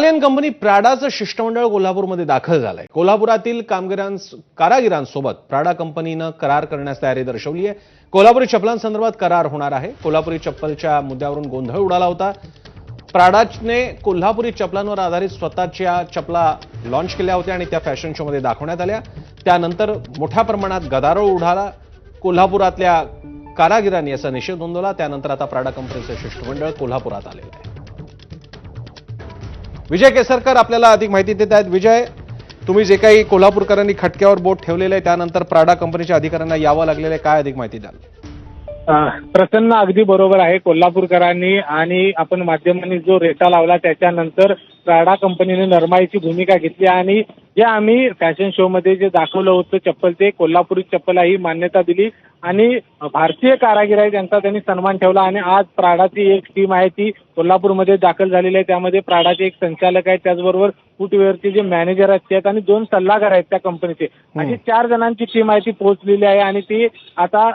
Italian company प्राडाचं शिष्टमंडळ कोल्हापूरमध्ये दाखल झालंय। कोल्हापुरातील कारागिरांसोबत प्राडा कंपनीनं करार करण्यास तयारी दर्शवली आहे। कोल्हापुरी चपलांसंदर्भात करार होणार आहे। कोल्हापुरी चप्पलच्या मुद्द्यावरून गोंधळ उडाला होता। प्राडाने कोल्हापुरी चपलांवर आधारित स्वतःच्या चपला लॉन्च केल्या होत्या आणि त्या फॅशन शोमध्ये दाखवण्यात आल्या। त्यानंतर मोठ्या प्रमाणात गदारोळ उडाला। कोल्हापुरातल्या कारागिरांनी याचा निषेध नोंदवला। त्यानंतर आता प्राडा कंपनीचं शिष्टमंडळ कोल्हापुरात आलेलं आहे। विजय केसरकर आपल्याला अधिक माहिती देत आहेत। विजय, तुम्ही जे काही कोल्हापूरकरांनी खटक्यावर बोट ठेवलेले आहे त्यानंतर प्राडा कंपनीच्या अधिकाऱ्यांना यावं लागलेलं आहे, काय अधिक माहिती द्याल? प्रसन्न अगदी बरोबर आहे। कोल्हापूरकरांनी आणि आपण माध्यमांनी जो रेटा लावला त्याच्यानंतर प्राडा कंपनीने नरमाईची भूमिका घेतली आणि जे आम्ही फॅशन शो मध्ये जे दाखवलं होतं चप्पल ते कोल्हापुरी चप्पल ही मान्यता दिली आणि भारतीय कारागीर आहे त्यांचा त्यांनी सन्मान ठेवला आणि आज प्राडाची एक टीम आहे ती कोल्हापूरमध्ये दाखल झालेली आहे। त्यामध्ये प्राडाचे एक संचालक आहेत, त्याचबरोबर फुटवेअरचे जे मॅनेजर आहेत आणि 2 सल्लागार आहेत त्या कंपनीचे, अशी 4 जणांची टीम आहे ती पोहोचलेली आहे आणि ती आता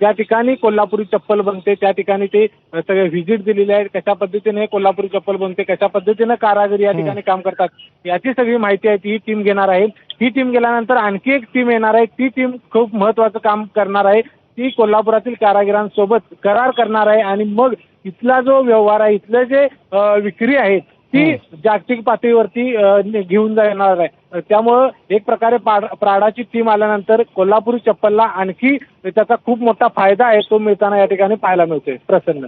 ज्या ठिकाणी कोल्हापुरी चप्पल बनते त्या ठिकाणी ते सगळे व्हिजिट दिलेले आहेत। कशा पद्धतीने कोल्हापुरी चप्पल बनते, कशा पद्धतीने कारागीर या ठिकाणी काम करतात याची सगळी माहिती आहे ती टीम घेणार आहे। ही टीम गेल्यानंतर आणखी एक टीम येणार आहे। ती टीम खूप महत्त्वाचं काम करणार आहे। ती कोल्हापुरातील कारागिरांसोबत करार करणार आहे आणि मग इथला जो व्यवहार आहे, इथले जे विक्री आहे ती जागतिक पातळीवरती घेऊन जाणार आहे। त्यामुळं एक प्रकारे प्राडाची टीम आल्यानंतर कोल्हापुरी चप्पलला आणखी त्याचा खूप मोठा फायदा आहे तो मिळताना या ठिकाणी पाहायला मिळतोय। प्रसन्न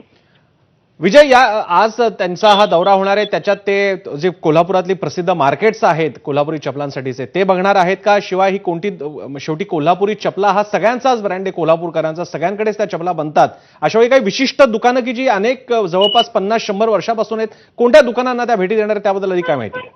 विजय, आज त्यांचा हा दौरा होणार आहे, त्याच्यात ते जे कोल्हापुरातली प्रसिद्ध मार्केट्स आहेत कोल्हापुरी चपलांसाठीचे ते बघणार आहेत का? शिवाय ही कोणती, शेवटी कोल्हापुरी चपला हा सगळ्यांचाच ब्रँड आहे, कोल्हापूरकरांचा, सगळ्यांकडेच त्या चपला बनतात। अशा वेळी काही विशिष्ट दुकानं की जी अनेक जवळपास 50-100 वर्षापासून आहेत, कोणत्या दुकानांना त्या भेटी देणार त्याबद्दल अधिक काय माहिती?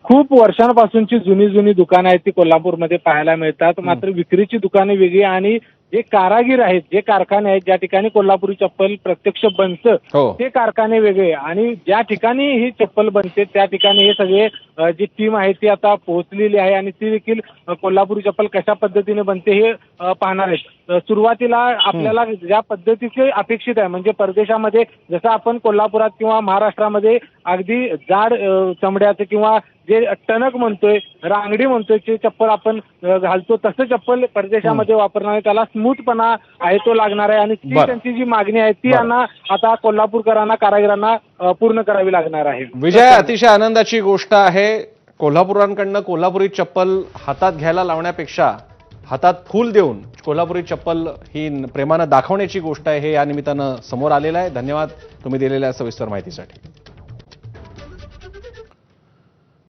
खूप वर्षांपासूनची जुनी दुकानं आहेत ती कोल्हापूरमध्ये पाहायला मिळतात। मात्र विक्रीची दुकाने वेगळी आणि जे कारागीर आहेत, जे कारखाने आहेत ज्या ठिकाणी कोल्हापुरी चप्पल प्रत्यक्ष बनतं ते कारखाने वेगळे आणि ज्या ठिकाणी ही चप्पल बनते त्या ठिकाणी हे सगळे जी टीम आहे ती आता पोहोचलेली आहे आणि ती देखील कोल्हापुरी चप्पल कशा पद्धतीने बनते हे पाहणार आहेत। सुरुवातीला आपल्याला ज्या पद्धतीचे अपेक्षित आहे, म्हणजे परदेशामध्ये जसं आपण कोल्हापुरात किंवा महाराष्ट्रामध्ये अगदी जाड चमड्याचं किंवा जे टणक म्हणतोय, रांगडी म्हणतोय ते चप्पल आपण घालतो, तसं चप्पल परदेशामध्ये वापरणार आहे। त्याला स्मूथपणा आहे तो लागणार आहे आणि ती त्यांची जी मागणी आहे ती आता कोल्हापूरकरांना, कारागिरांना पूर्ण करावी लागणार आहे। विजय, अतिशय आनंदाची गोष्ट आहे। कोल्हापुरांकडनं कोल्हापुरी चप्पल हातात घ्यायला लावण्यापेक्षा हातात फूल देऊन कोल्हापुरी चप्पल ही प्रेमानं दाखवण्याची गोष्ट आहे, हे या निमित्तानं समोर आलेलं आहे। धन्यवाद तुम्ही दिलेल्या सविस्तर माहितीसाठी।